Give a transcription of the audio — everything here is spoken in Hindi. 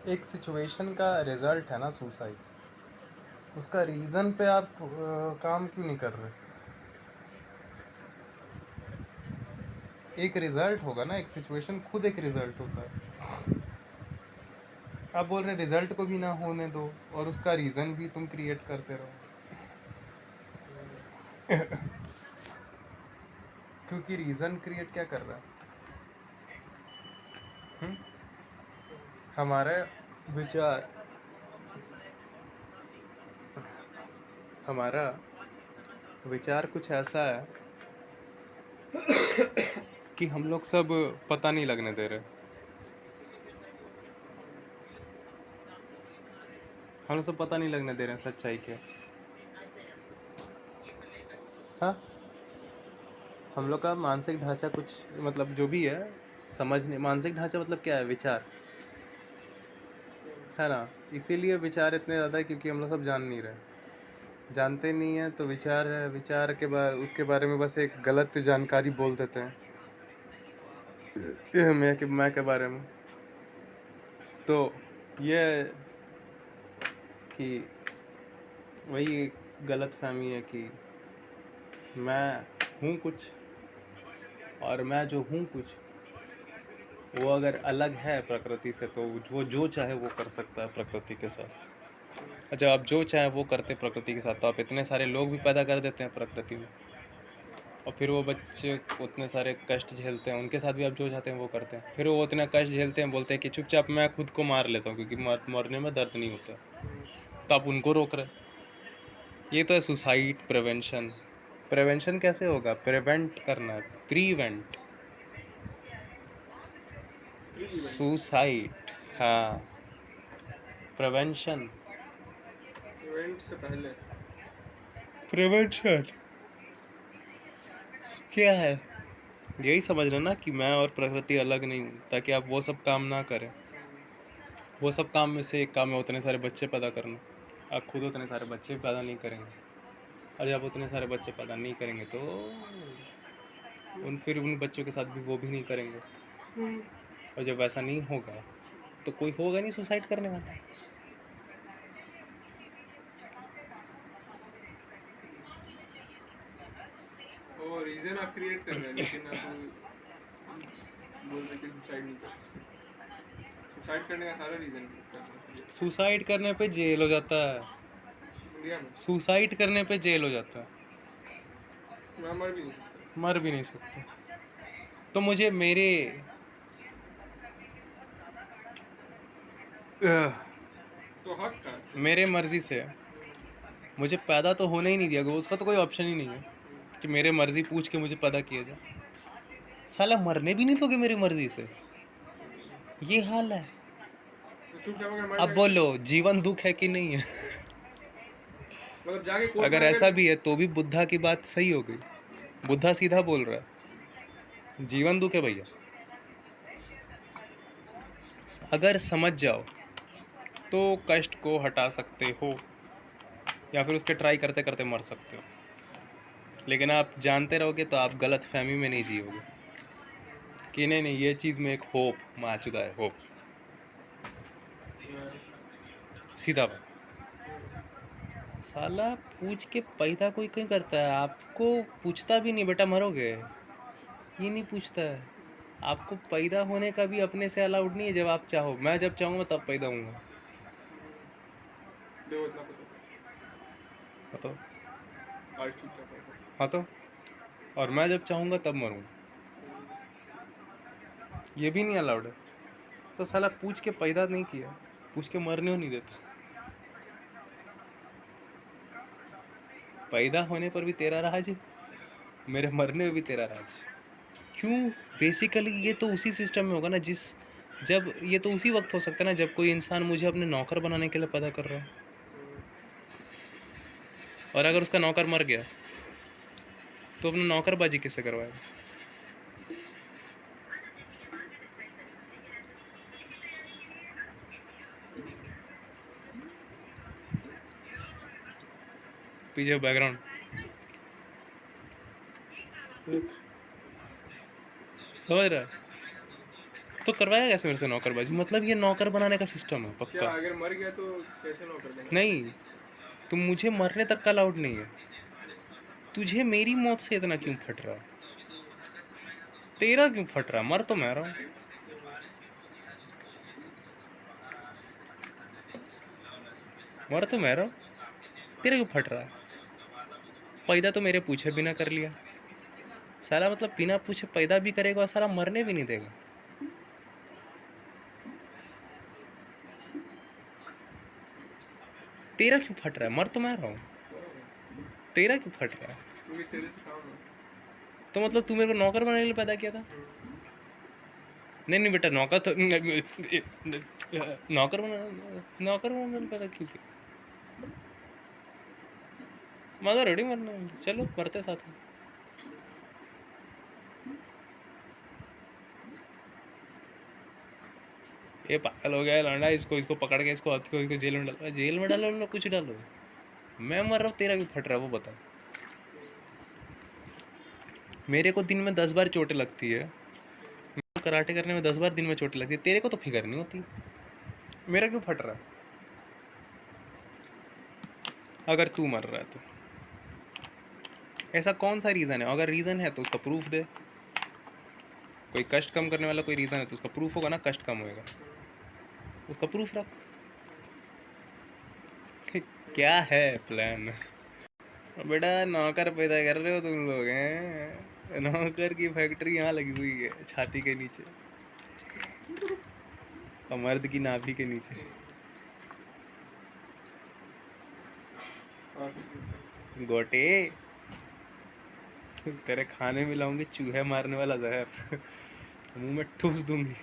एक सिचुएशन का रिजल्ट है ना सुसाइड, उसका रीज़न पे आप काम क्यों नहीं कर रहे? एक रिजल्ट होगा ना, एक सिचुएशन खुद एक रिजल्ट होता है। आप बोल रहे रिजल्ट को भी ना होने दो और उसका रीज़न भी तुम क्रिएट करते रहो। क्योंकि रीज़न क्रिएट क्या कर रहा है? हमारा विचार, हमारा विचार कुछ ऐसा है कि हम लोग सब पता नहीं लगने दे रहे। हम लोग सब पता नहीं लगने दे रहे हैं सच्चाई के। हाँ, हम लोग का मानसिक ढांचा कुछ मतलब जो भी है समझने, मानसिक ढांचा मतलब क्या है? विचार है ना। इसीलिए विचार इतने ज़्यादा है क्योंकि हम लोग सब जान नहीं रहे, जानते नहीं हैं। तो विचार है, विचार के बाद उसके बारे में बस एक गलत जानकारी बोल देते हैं ये मैं के बारे में। तो ये कि वही गलत फहमी है कि मैं हूँ कुछ और मैं जो हूँ कुछ वो अगर अलग है प्रकृति से तो वो जो चाहे वो कर सकता है प्रकृति के साथ। जब आप जो चाहे वो करते प्रकृति के साथ तो आप इतने सारे लोग भी पैदा कर देते हैं प्रकृति में, और फिर वो बच्चे उतने सारे कष्ट झेलते हैं, उनके साथ भी आप जो चाहते हैं वो करते हैं। फिर वो उतना कष्ट झेलते हैं, बोलते हैं कि चुपचाप मैं खुद को मार लेता हूँ क्योंकि मरने में दर्द नहीं होता। तो आप उनको रोक रहे। ये तो है सुसाइड प्रिवेंशन। प्रिवेंशन कैसे होगा? प्रिवेंट करना है, प्रीवेंट। सुसाइड, हाँ, प्रिवेंशन, इवेंट से पहले प्रिवेंशन क्या है? यही समझ रहे ना कि मैं और प्रकृति अलग नहीं हूँ, ताकि आप वो सब काम ना करें। वो सब काम में से एक काम है उतने सारे बच्चे पैदा करना। आप खुद उतने सारे बच्चे पैदा नहीं करेंगे, और जब उतने सारे बच्चे पैदा नहीं करेंगे तो फिर उन बच्चों के साथ भी वो भी नहीं करेंगे। और जब वैसा नहीं होगा तो कोई होगा नहीं सुसाइड करने वाला। और रीजन आप क्रिएट कर रहे हैं, लेकिन आप बोल रहे कि सुसाइड नहीं करते। सुसाइड करने का सारा रीजन कर रहे हैं सुसाइड करने पे जेल हो जाता है। इंडिया में। सुसाइड करने पे जेल हो जाता है। मैं मर भी नहीं सकता। मर भी नहीं सकते। तो मुझे मेरे तो हक का है। मेरे मर्जी से मुझे पैदा तो होने ही नहीं दिया गया, उसका तो कोई ऑप्शन ही नहीं है कि मेरे मर्जी पूछ के मुझे पैदा किया जाए। साला मरने भी नहीं दोगे मेरी मर्जी से, ये हाल है। तो चुपचाप अगर मर अब जाएंगे बोलो जीवन दुख है कि नहीं है? मतलब जाके कोर्ट में अगर अगर ऐसा भी है तो भी बुद्धा की बात सही हो गई। बुद्धा सीधा बोल रहा है जीवन दुख है भैया। अगर समझ जाओ तो कष्ट को हटा सकते हो, या फिर उसके ट्राई करते करते मर सकते हो। लेकिन आप जानते रहोगे तो आप गलत फहमी में नहीं जियोगे कि नहीं नहीं ये चीज़ में एक होप मौजूद है, होप। सीधा बात। साला पूछ के पैदा कोई क्यों करता है? आपको पूछता भी नहीं बेटा मरोगे, ये नहीं पूछता है। आपको पैदा होने का भी अपने से अलाउड नहीं है। जब आप चाहो, मैं जब चाहूँगा तब पैदा होऊंगा। देखो इतना पता हाँ तो, आज चुपचाप ऐसा। हाँ तो, और मैं जब चाहूँगा तब मरूँगा, ये भी नहीं अलाउड है। तो साला पूछ के पैदा नहीं किया, पूछ के मरने हो नहीं देता। पैदा होने पर भी तेरा राज, मेरे मरने में भी तेरा राज। क्यों? बेसिकली ये तो उसी सिस्टम में होगा ना, जिस जब ये तो उसी वक्त हो सकता है ना जब कोई इंसान मुझे अपने नौकर बनाने के लिए पैदा कर रहा है। और अगर उसका नौकर मर गया तो अपना नौकरबाजी किससे करवाएगा? पीछे बैकग्राउंड समझ रहा है? तो करवाया कैसे मेरे से नौकरबाजी? मतलब ये नौकर बनाने का सिस्टम है क्या पक्का। अगर मर गया तो कैसे नौकर देंगे? नहीं, तुम मुझे मरने तक का अलाउड नहीं है। तुझे मेरी मौत से इतना क्यों फट रहा है? तेरा क्यों फट रहा है? मर तो मैं रहा हूँ। मर तो मैं रहा हूँ, तेरा क्यों फट रहा है? पैदा तो मेरे पूछे बिना कर लिया साला, मतलब बिना पूछे पैदा भी करेगा और साला मरने भी नहीं देगा। तेरा क्यों फट रहा है? मर तो मैं रहा हूँ, तेरा क्यों फट रहा है? क्योंकि तेरे से काम है। तो मतलब तू मेरे को नौकर बनाने के लिए पैदा किया था? नहीं नहीं बेटा, नौकर तो नौकर बनाने के लिए पैदा क्यों किया? मजा रेडी मरना, चलो मरते साथ में। ये पागल हो गया है लौंडा, इसको पकड़ के इसको जेल में डालो, जेल में डालो, कुछ डालो। मैं मर रहा हूँ, तेरा क्यों फट रहा है वो बता। मेरे को दिन में 10 बार चोटें लगती है, कराटे करने में 10 बार दिन में चोटें लगती है, तेरे को तो फिक्र नहीं होती। मेरा क्यों फट रहा है? अगर तू मर रहा है तो ऐसा कौन सा रीज़न है? अगर रीज़न है तो उसका प्रूफ दे। कोई कष्ट कम करने वाला कोई रीज़न है तो उसका प्रूफ होगा ना, कष्ट कम होएगा, उसका प्रूफ रख। क्या है प्लान? बेटा नौकर पैदा कर रहे हो तुम लोग हैं, नौकर की फैक्ट्री यहाँ लगी हुई है छाती के नीचे और मर्द की नाभि के नीचे। गोटे तेरे खाने में लाऊंगी चूहे मारने वाला जहर, मुंह में ठूस दूंगी।